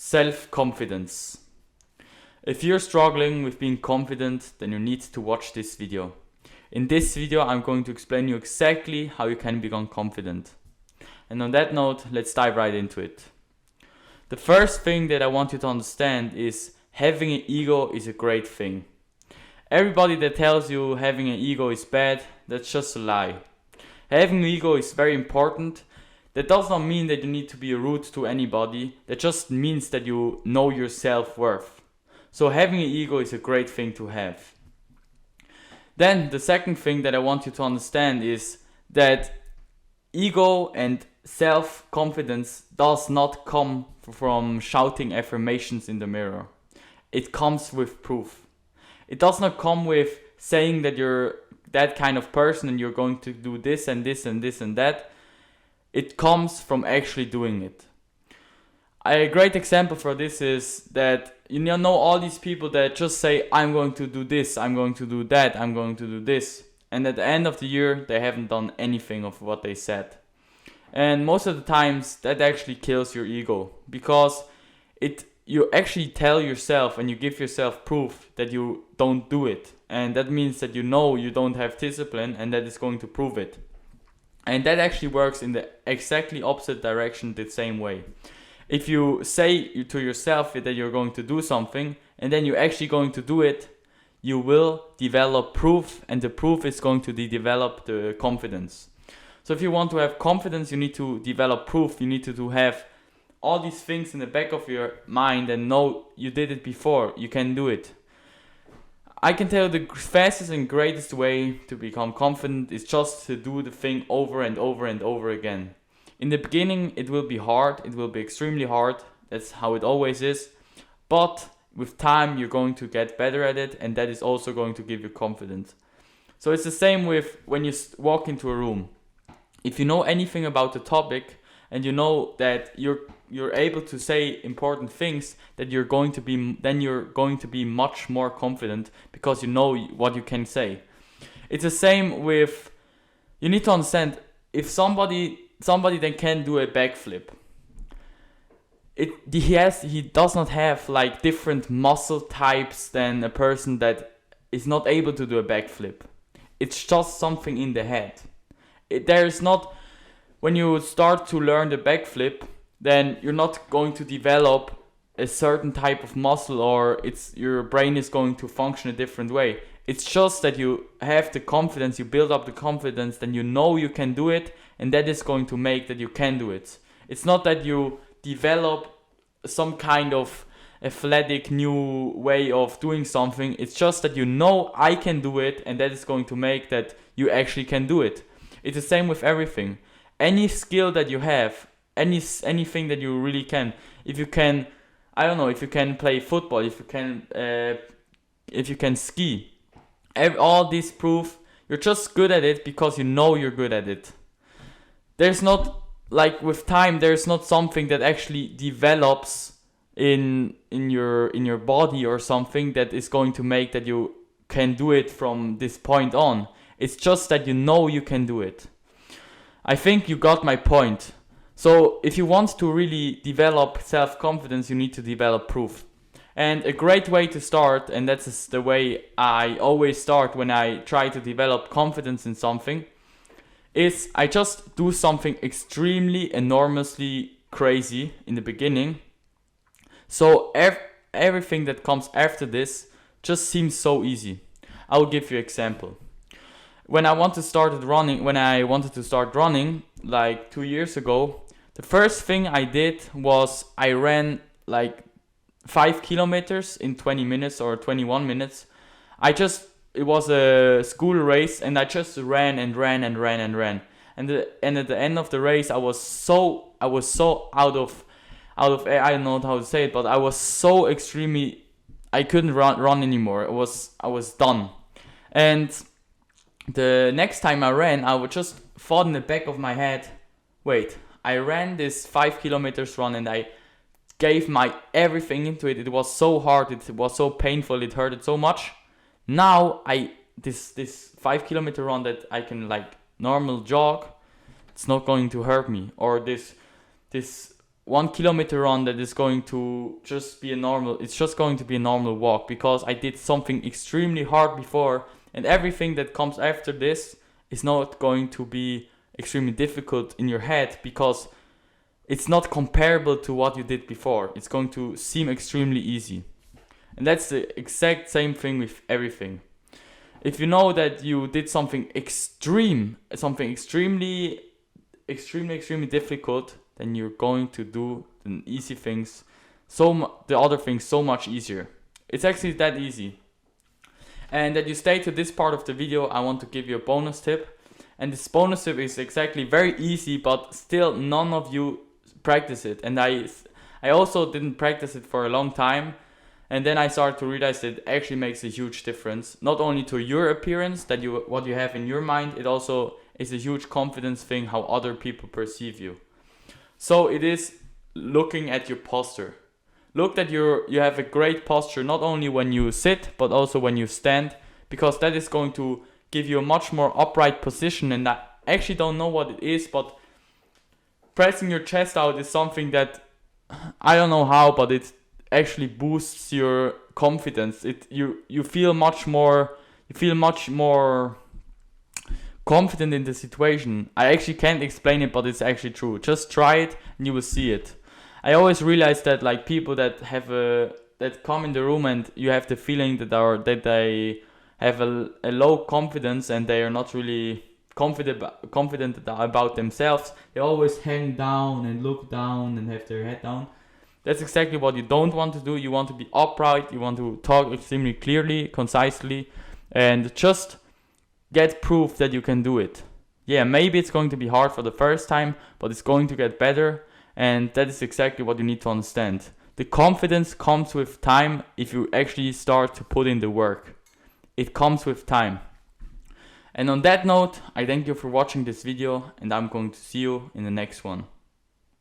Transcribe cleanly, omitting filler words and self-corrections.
Self-confidence. If you're struggling with being confident, then you need to watch this video. In this video, I'm going to explain you exactly how you can become confident. And on that note, let's dive right into it. The first thing that I want you to understand is having an ego is a great thing. Everybody that tells you having an ego is bad, that's just a lie. Having an ego is very important. That does not mean that you need to be rude to anybody. That just means that you know your self-worth. So having an ego is a great thing to have. Then the second thing that I want you to understand is that ego and self-confidence does not come from shouting affirmations in the mirror. It comes with proof. It does not come with saying that you're that kind of person and you're going to do this and this and this and that. It comes from actually doing it. A great example for this is that you know all these people that just say, I'm going to do this, I'm going to do that, I'm going to do this. And at the end of the year, they haven't done anything of what they said. And most of the times, that actually kills your ego. Because you actually tell yourself and you give yourself proof that you don't do it. And that means that you know you don't have discipline and that is going to prove it. And that actually works in the exactly opposite direction the same way. If you say to yourself that you're going to do something and then you're actually going to do it, you will develop proof, and the proof is going to develop the confidence. So if you want to have confidence, you need to develop proof. You need to have all these things in the back of your mind and know you did it before, you can do it. I can tell you the fastest and greatest way to become confident is just to do the thing over and over and over again. In the beginning, it will be hard. It will be extremely hard. That's how it always is. But with time, you're going to get better at it, and that is also going to give you confidence. So it's the same with when you walk into a room. If you know anything about the topic and you know that you're able to say important things, that you're going to be much more confident because you know what you can say. It's the same with, you need to understand, if somebody that can do a backflip, he does not have like different muscle types than a person that is not able to do a backflip. It's just something in the head. When you start to learn the backflip, then you're not going to develop a certain type of muscle, or your brain is going to function a different way. It's just that you have the confidence, you build up the confidence, then you know you can do it, and that is going to make that you can do it. It's not that you develop some kind of athletic new way of doing something. It's just that you know I can do it, and that is going to make that you actually can do it. It's the same with everything. Any skill that you have, anything that you really can. If you can, I don't know, if you can play football, if you can ski, all this proof you're just good at it because you know you're good at it. There's not, like with time, there's not something that actually develops in your body or something that is going to make that you can do it from this point on. It's just that you know you can do it. I think you got my point. So if you want to really develop self-confidence, you need to develop proof. And a great way to start, and that's the way I always start when I try to develop confidence in something, is I just do something extremely, enormously crazy in the beginning. So everything that comes after this just seems so easy. I'll give you an example. When I wanted to start running like 2 years ago, the first thing I did was I ran like 5 kilometers in 20 minutes or 21 minutes. It was a school race, and I just ran and ran and ran and ran. And at the end of the race, I was so out of air. I don't know how to say it, but I was so extremely, I couldn't run anymore. I was done. And the next time I ran, I would just thought in the back of my head, wait, I ran this 5 kilometers run and I gave my everything into it. It was so hard, it was so painful, it hurted so much. Now this 5 kilometer run that I can like normal jog, it's not going to hurt me. Or this 1 kilometer run that is going to just be a normal, it's just going to be a normal walk, because I did something extremely hard before, and everything that comes after this is not going to be extremely difficult in your head, because it's not comparable to what you did before. It's going to seem extremely easy. And that's the exact same thing with everything. If you know that you did something extremely difficult, then you're going to do the easy things, the other things so much easier. It's actually that easy. And that you stay to this part of the video, I want to give you a bonus tip. And this bonus tip is exactly very easy, but still none of you practice it. And I also didn't practice it for a long time. And then I started to realize that it actually makes a huge difference. Not only to your appearance, what you have in your mind, it also is a huge confidence thing how other people perceive you. So it is looking at your posture. Look that you have a great posture, not only when you sit, but also when you stand, because that is going to give you a much more upright position. And I actually don't know what it is, but pressing your chest out is something that, I don't know how, but it actually boosts your confidence. You feel much more confident in the situation. I actually can't explain it, but it's actually true. Just try it and you will see it. I always realize that like people that come in the room and you have the feeling that they have a low confidence and they are not really confident about themselves. They always hang down and look down and have their head down. That's exactly what you don't want to do. You want to be upright. You want to talk extremely clearly, concisely, and just get proof that you can do it. Yeah, maybe it's going to be hard for the first time, but it's going to get better. And that is exactly what you need to understand. The confidence comes with time if you actually start to put in the work. It comes with time. And on that note, I thank you for watching this video, and I'm going to see you in the next one.